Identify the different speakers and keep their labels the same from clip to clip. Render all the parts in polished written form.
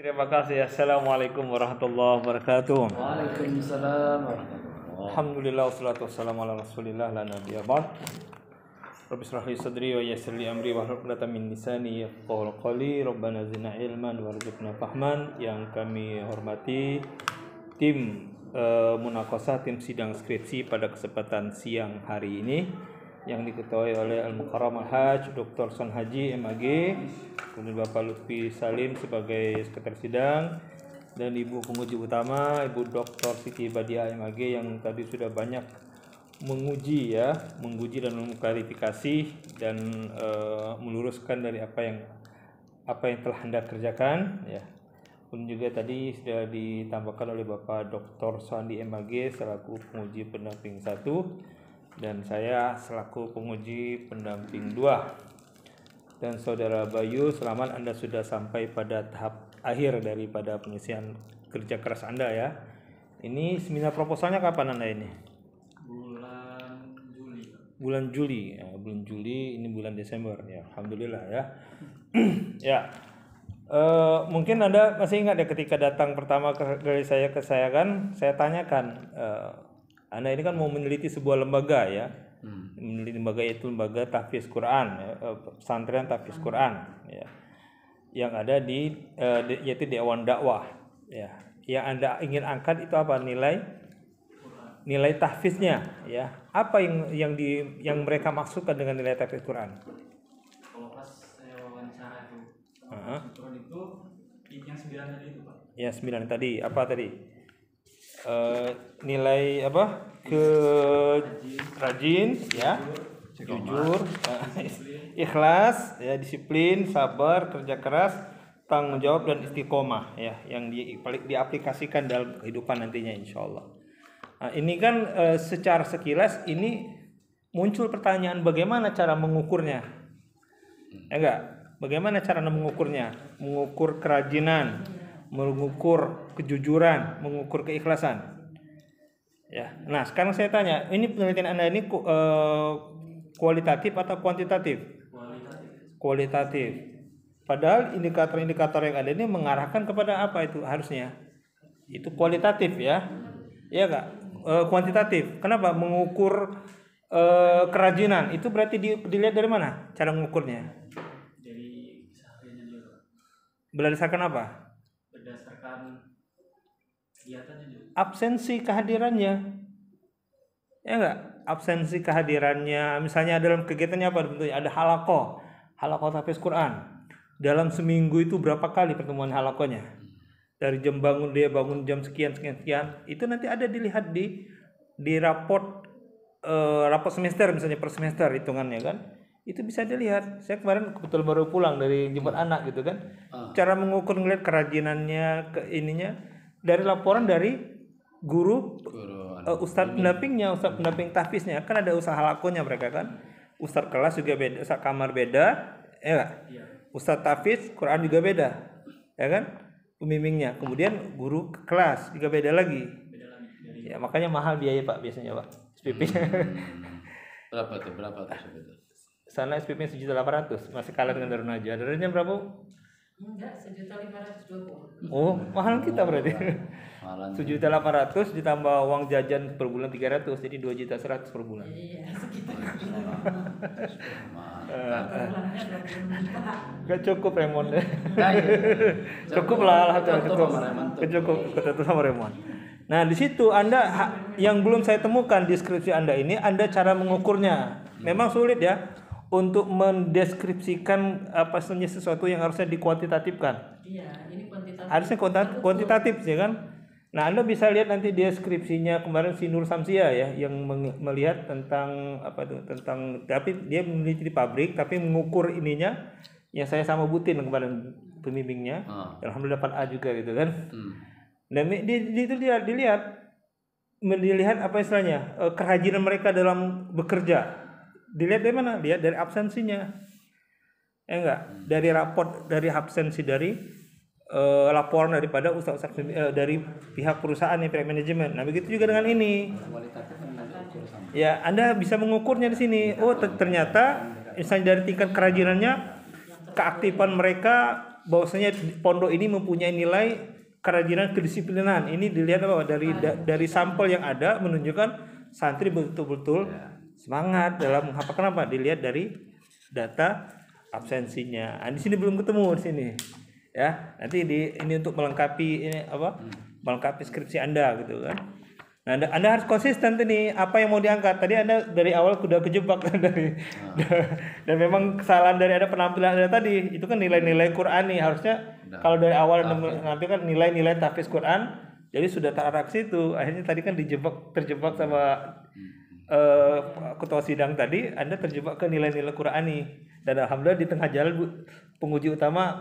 Speaker 1: Terima kasih. Assalamualaikum warahmatullahi wabarakatuh.
Speaker 2: Waalaikumsalam warahmatullahi
Speaker 1: Alhamdulillah wassalatu wassalamu ala Rasulillah la nabiyya ba'd. Rabbi shrah li sadri wa yassir li amri wahlul 'uqdatam min lisani yafqahul qawli. Rabbana zidna ilman warzuqna fahman. Yang kami hormati tim munaqashah, tim sidang skripsi pada kesempatan siang hari ini yang diketuai oleh Al-Mukarram Al-Hajj Dr. Son Haji MAG, kemudian Bapak Lutfi Salim sebagai sekretaris sidang, dan Ibu penguji utama Ibu Dr. Siti Badiah MAG yang tadi sudah banyak menguji dan mengklarifikasi dan meluruskan dari apa yang telah Anda kerjakan ya. Kemudian juga tadi sudah ditambahkan oleh Bapak Dr. Sandi MAG selaku penguji pendamping 1 dan saya selaku penguji pendamping 2. Dan Saudara Bayu, selamat Anda sudah sampai pada tahap akhir daripada pengisian kerja keras Anda ya. Ini seminar proposalnya kapan Anda ini? Bulan Juli. Ya, bulan Juli, ini bulan Desember ya. Alhamdulillah ya. Ya. Mungkin Anda masih ingat ya ketika datang pertama dari saya ke saya kan, saya tanyakan Anda ini kan mau meneliti sebuah lembaga ya. Meneliti lembaga itu lembaga tahfiz Quran, pesantren tahfiz Quran ya. Yang ada yaitu Dewan Dakwah ya. Yang Anda ingin angkat itu apa? Nilai tahfiznya ya. Apa yang mereka maksudkan dengan nilai tahfiz Quran?
Speaker 2: Kalau pas saya wawancara itu, Quran itu yang 9 tadi itu Pak.
Speaker 1: Ya 9 tadi. Apa tadi? Nilai apa? Rajin ya, jujur, ikhlas ya, disiplin, sabar, kerja keras, tanggung jawab dan istiqomah ya, yang diaplikasikan dalam kehidupan nantinya insyaallah. Nah, ini kan secara sekilas ini muncul pertanyaan bagaimana cara mengukurnya. Ya enggak? Bagaimana cara mengukurnya? Mengukur kerajinan, mengukur kejujuran, mengukur keikhlasan. Ya. Nah, sekarang saya tanya, ini penelitian Anda ini kualitatif atau kuantitatif? Kualitatif. Padahal indikator-indikator yang ada ini mengarahkan kepada apa itu harusnya? Itu kualitatif ya. Iya enggak? Kuantitatif. Kenapa? Mengukur kerajinan. Itu berarti dilihat dari mana? Cara mengukurnya?
Speaker 2: Dari kesehariannya dia Pak.
Speaker 1: Berdasarkan apa?
Speaker 2: Berdasarkan kegiatannya juga.
Speaker 1: Absensi kehadirannya, ya enggak? Absensi kehadirannya, misalnya dalam kegiatannya apa? Bentuknya ada halakoh tahfiz Quran. Dalam seminggu itu berapa kali pertemuan halakohnya? Dari jam dia bangun jam sekian, itu nanti ada dilihat di raport semester misalnya per semester hitungannya kan. Itu bisa dilihat. Saya kemarin kebetulan baru pulang dari jemput anak gitu kan. Cara mengukur ngeliat kerajinannya, dari laporan dari guru ustadz pendampingnya, ustadz pendamping tahfiznya kan ada usaha halakohnya mereka kan. Ustadz kelas juga beda, ustadz kamar beda, ya. Ustadz tahfiz Quran juga beda, ya kan? Pembimbingnya. Kemudian guru kelas juga beda lagi. Ya makanya mahal biaya Pak biasanya Pak. SPP.
Speaker 3: Berapa tuh?
Speaker 1: Sana SPP 1.800.000 masih kalah dengan Darun Najwa. Darunnya berapa?
Speaker 4: Enggak, 1.520.000.
Speaker 1: Oh, mahal kita berarti. 7.800.000 ditambah uang jajan per bulan 300, jadi 2.100.000 per bulan.
Speaker 4: Iya, sekitar.
Speaker 1: Gak cukup Raymond. Cukup lah, cukup ketemu sama Raymond. Nah, di situ Anda yang belum saya temukan di deskripsi Anda ini, Anda cara mengukurnya. Memang sulit ya untuk mendeskripsikan apa saja sesuatu yang harusnya dikuantitatifkan.
Speaker 4: Iya, ini kuantitatif.
Speaker 1: Harusnya kuantitatif ya kan. Nah, Anda bisa lihat nanti deskripsinya kemarin si Nur Samsia ya yang melihat tentang tapi dia meneliti di pabrik tapi mengukur ininya yang saya sama Butin kemarin pembimbingnya. Alhamdulillah dapat A juga gitu kan. Dan itu dilihat apa istilahnya? Kerajinan mereka dalam bekerja. Dilihat dari mana? Lihat dari absensinya. Ya enggak? Dari raport, dari absensi, dari laporan daripada ustaz dari pihak perusahaan, pihak manajemen. Nah, begitu juga dengan ini. Ya, Anda bisa mengukurnya di sini. Oh, ternyata misalnya dari tingkat kerajinannya, keaktifan mereka bahwasanya pondok ini mempunyai nilai kerajinan kedisiplinan. Ini dilihat apa dari sampel yang ada menunjukkan santri betul-betul semangat dalam menghafal. Kenapa? Dilihat dari data absensinya. Nah, di sini belum ketemu di sini. Ya, nanti ini untuk melengkapi melengkapi skripsi Anda gitu kan. Nah, Anda harus konsisten nih apa yang mau diangkat. Tadi Anda dari awal sudah kejebak dan memang kesalahan dari ada penampilan Anda tadi itu kan nilai-nilai Qur'ani. Harusnya kalau dari awal Anda menampilkan nilai-nilai tahfiz Quran, jadi sudah terarah ke situ. Akhirnya tadi kan terjebak sama ketua sidang tadi, Anda terjebak ke nilai-nilai Qur'ani. Dan alhamdulillah di tengah jalan penguji utama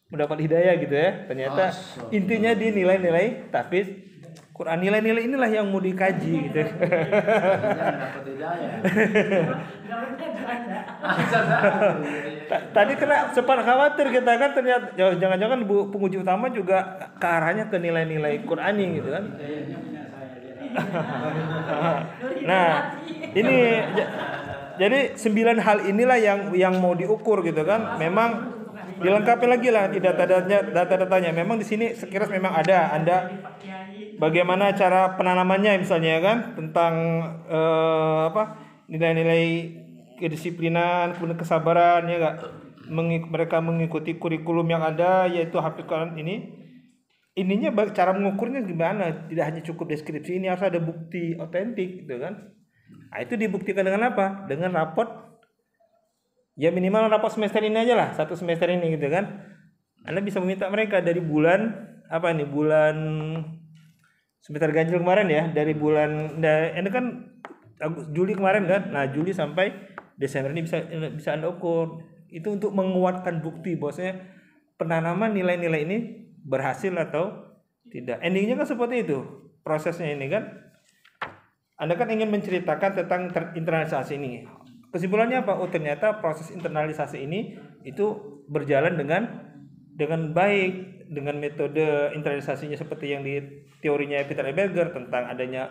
Speaker 1: mendapat hidayah gitu ya. Ternyata intinya di nilai-nilai tahfiz Quran. Nilai-nilai inilah yang mau dikaji gitu. Tadi kena sempat khawatir kita kan, ternyata jangan-jangan penguji utama juga ke arahnya ke nilai-nilai Qurani gitu kan. Nah, ini jadi 9 hal inilah yang mau diukur gitu kan. Memang dilengkapi lagi lah di data-datanya. Memang di sini sekilas memang ada Anda bagaimana cara penanamannya misalnya kan, tentang nilai-nilai kedisiplinan, kemudian kesabaran ya enggak. Mereka mengikuti kurikulum yang ada yaitu hafal Quran ini. Ininya cara mengukurnya gimana? Tidak hanya cukup deskripsi, ini harus ada bukti otentik gitu kan. Nah, itu dibuktikan dengan apa? Dengan raport. Ya minimal raport semester ini aja lah, 1 semester ini gitu kan. Anda bisa meminta mereka dari bulan bulan semester ganjil kemarin ya, dari bulan ini kan Juli kemarin kan. Nah, Juli sampai Desember ini bisa Anda ukur. Itu untuk menguatkan bukti bahwasanya penanaman nilai-nilai ini berhasil atau tidak. Endingnya kan seperti itu prosesnya ini kan. Anda kan ingin menceritakan tentang internalisasi ini. Kesimpulannya apa? Oh, ternyata proses internalisasi ini itu berjalan dengan baik, dengan metode internalisasinya seperti yang di teorinya Peter Berger tentang adanya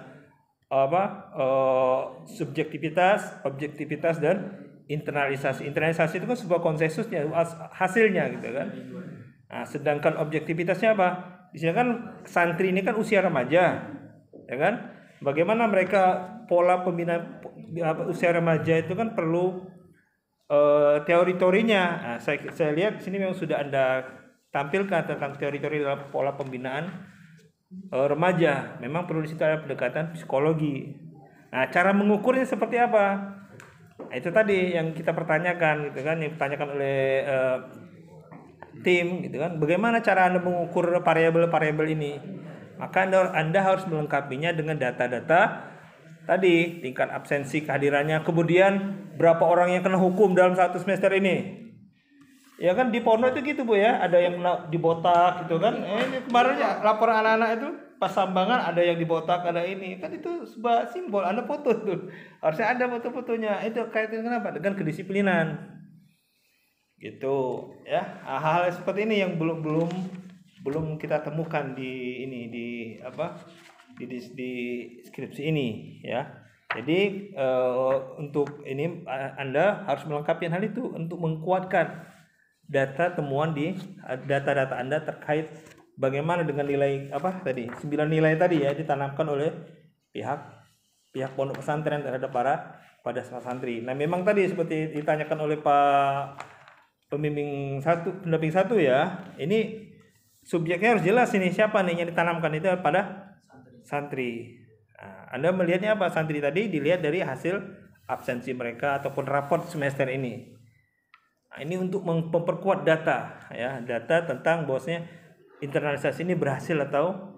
Speaker 1: subjektivitas, objektivitas dan internalisasi. Internalisasi itu kan sebuah konsensusnya, hasilnya gitu kan. Nah, sedangkan objektivitasnya apa? Di sini kan santri ini kan usia remaja, ya kan? Bagaimana mereka pola pembinaan usia remaja itu kan perlu teori-teorinya. Nah, saya lihat di sini memang sudah Anda tampilkan tentang teori-teori dalam pola pembinaan remaja. Memang perlu di situ ada pendekatan psikologi. Nah, cara mengukurnya seperti apa? Nah, itu tadi yang kita pertanyakan gitu kan, yang ditanyakan oleh tim gitu kan. Bagaimana cara Anda mengukur variabel-variabel ini? Maka Anda harus melengkapinya dengan data-data tadi, tingkat absensi kehadirannya, kemudian berapa orang yang kena hukum dalam 1 semester ini. Ya kan di pondok itu gitu Bu ya, ada yang dibotak gitu kan. Ini kemarin ya laporan anak-anak itu pas sambangan ada yang dibotak, ada ini. Kan itu sebuah simbol, Anda foto tuh. Harusnya ada foto-fotonya. Itu kaitan kenapa? Dengan kedisiplinan. Gitu ya. Hal-hal seperti ini yang belum kita temukan di skripsi ini ya. Jadi untuk ini Anda harus melengkapi hal itu untuk menguatkan data temuan di data-data Anda terkait bagaimana dengan nilai 9 nilai tadi ya ditanamkan oleh pihak pondok pesantren terhadap pada santri. Nah, memang tadi seperti ditanyakan oleh Pak pendamping satu ya. Ini subjeknya harus jelas ini siapa nih yang ditanamkan itu pada santri. Nah, Anda melihatnya apa? Santri tadi dilihat dari hasil absensi mereka ataupun raport semester ini. Nah, ini untuk memperkuat data ya, data tentang bahwasanya internalisasi ini berhasil atau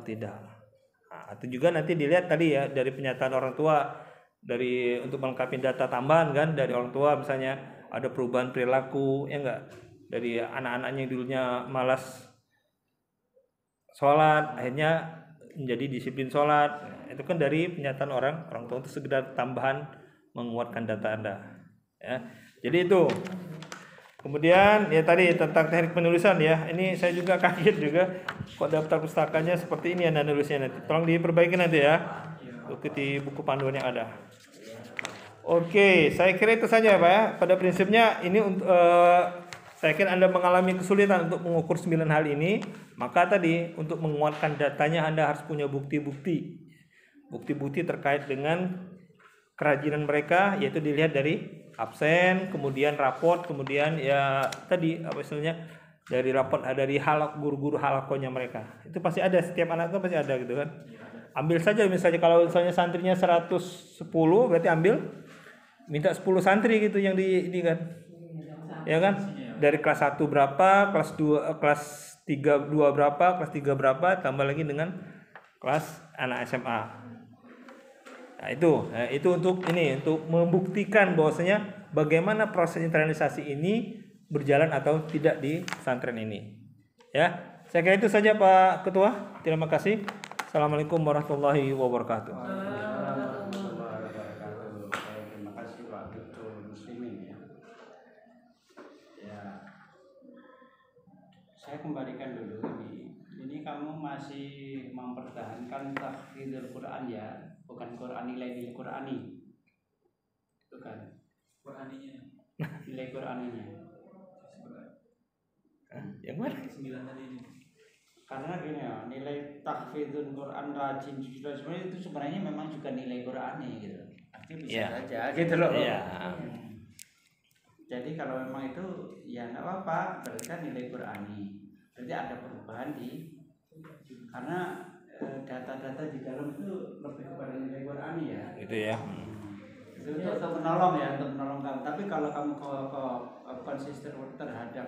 Speaker 1: tidak. Nah, itu juga nanti dilihat tadi ya dari pernyataan orang tua, dari untuk melengkapi data tambahan kan dari orang tua, misalnya ada perubahan perilaku ya enggak, dari anak-anaknya yang dulunya malas sholat akhirnya menjadi disiplin sholat. Itu kan dari pernyataan orang tua, itu sekedar tambahan menguatkan data Anda ya. Jadi itu. Kemudian ya tadi tentang teknik penulisan ya. Ini saya juga kaget juga kok daftar pustakanya seperti ini Anda nulisnya nanti. Tolong diperbaiki nanti ya. Ikuti buku panduan yang ada. Oke, saya kira itu saja Pak ya. Pada prinsipnya ini saya kira Anda mengalami kesulitan untuk mengukur 9 hal ini, maka tadi untuk menguatkan datanya Anda harus punya bukti-bukti. Bukti-bukti terkait dengan kerajinan mereka, yaitu dilihat dari absen, kemudian raport, kemudian ya tadi apa istilahnya dari raport dari halak guru-guru halakonya mereka. Itu pasti ada, setiap anak itu pasti ada gitu kan. Ambil saja misalnya kalau misalnya santrinya 110 berarti ambil minta 10 santri gitu yang ini kan. Ya kan? Dari kelas 1 berapa, kelas 2 kelas 3 2 berapa, kelas 3 berapa, tambah lagi dengan kelas anak SMA. Nah, itu untuk membuktikan bahwasanya bagaimana proses internalisasi ini berjalan atau tidak di pesantren ini. Ya, saya kira itu saja Pak Ketua. Terima kasih. Assalamualaikum warahmatullahi wabarakatuh.
Speaker 5: Terima kasih Pak Ketua Muslimin ya. Ya, saya kembalikan dulu ini. Ini kamu masih mempertahankan tahfidzul Quran ya, bukan Quran nilai Qurani. Bukan.
Speaker 2: Quraninya.
Speaker 5: Nilai Quraninya.
Speaker 1: Yang mana?
Speaker 2: 9 tadi ini.
Speaker 5: Karena gini ya, nilai tahfidzul Quran rajin jujur sebenarnya itu sebenarnya memang juga nilai Qurani gitu. Artinya bisa saja gitu loh.
Speaker 1: Iya.
Speaker 5: Jadi kalau memang itu ya nggak apa-apa, berarti kan nilai Qurani. Berarti ada perubahan karena data-data di dalam itu lebih kepada nilai Qurani ya.
Speaker 1: Gitu ya.
Speaker 5: Itu untuk menolong ya, untuk menolong kamu. Tapi kalau kamu konsisten terhadap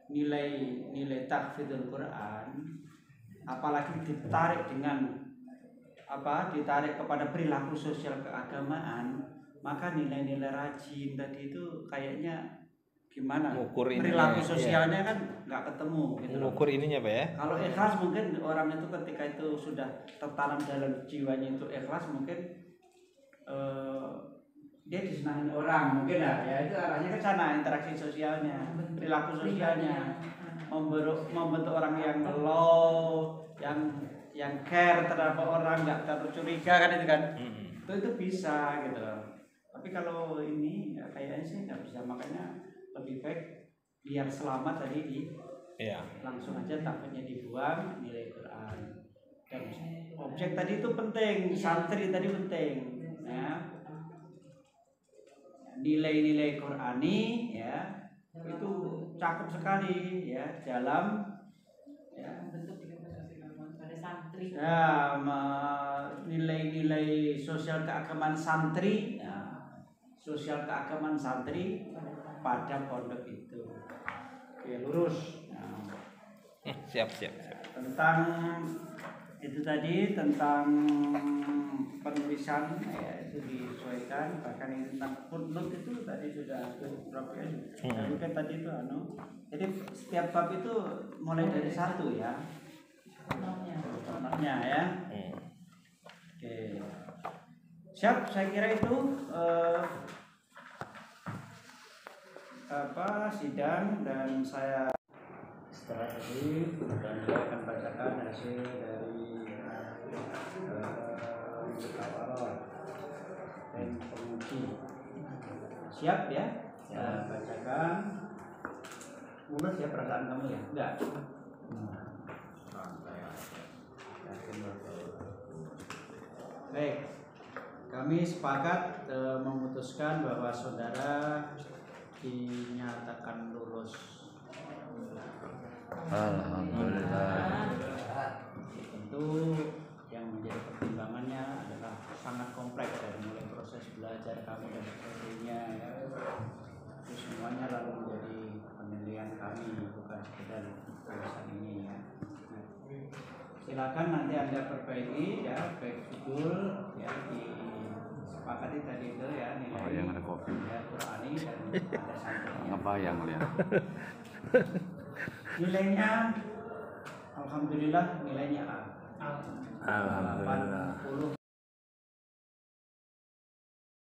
Speaker 5: nilai tahfidzul Quran, apalagi ditarik kepada perilaku sosial keagamaan, maka nilai-nilai rajin tadi itu kayaknya gimana?
Speaker 1: Mengukur
Speaker 5: Perilaku sosialnya kan nggak ketemu gitu loh.
Speaker 1: Mengukur ininya Pak ya.
Speaker 5: Kalau ikhlas mungkin orang itu ketika itu sudah tertanam dalam jiwanya itu ikhlas, mungkin dia disenangi orang mungkin ya itu arahnya ke sana, interaksi sosialnya, perilaku sosialnya, membentuk orang yang low, yang care terhadap orang, nggak terlalu curiga kan itu kan. Itu bisa gitu loh. Tapi kalau ini ya, kayaknya sih nggak bisa, makanya lebih baik biar selamat tadi langsung aja takutnya dibuang nilai Quran. Dan objek tadi itu penting, santri tadi penting ya. Nilai-nilai Qurani ya itu cakep sekali ya dalam ya
Speaker 4: pada santri.
Speaker 5: Ya, nilai-nilai sosial keagamaan santri ya, sosial keagamaan santri pada pondok itu. Oke, lurus. Nah,
Speaker 1: Siap.
Speaker 5: tentang itu tadi, tentang penulisan ya, itu disesuaikan. Bahkan ini tentang footnote itu tadi sudah berapa ya? Tapi kan tadi itu jadi setiap bab itu mulai dari satu ya. Contohnya ya. Oke. Siap, saya kira itu sidang, dan saya setelah ini dan saya akan bacakan hasil dari dan penguji. Siap ya? Saya bacakan. Mulus ya perasaan kamu ya? Enggak. Baik, kami sepakat memutuskan bahwa saudara dinyatakan lulus.
Speaker 3: Alhamdulillah.
Speaker 5: Tentu yang menjadi pertimbangannya adalah sangat kompleks dari mulai proses belajar kamu dan sebagainya ya. Itu semuanya lalu menjadi penilaian kami, bukan sekedar tulisan ini ya. Silakan nanti Anda perbaiki ya, baik judul ya, disepakati tadi itu ya, nilai
Speaker 3: yang ada kopi
Speaker 5: ya, Qurani dan ada santrinya.
Speaker 3: Apa yang lihat?
Speaker 5: Nilainya alhamdulillah nilainya A.
Speaker 1: Alhamdulillah.
Speaker 5: 80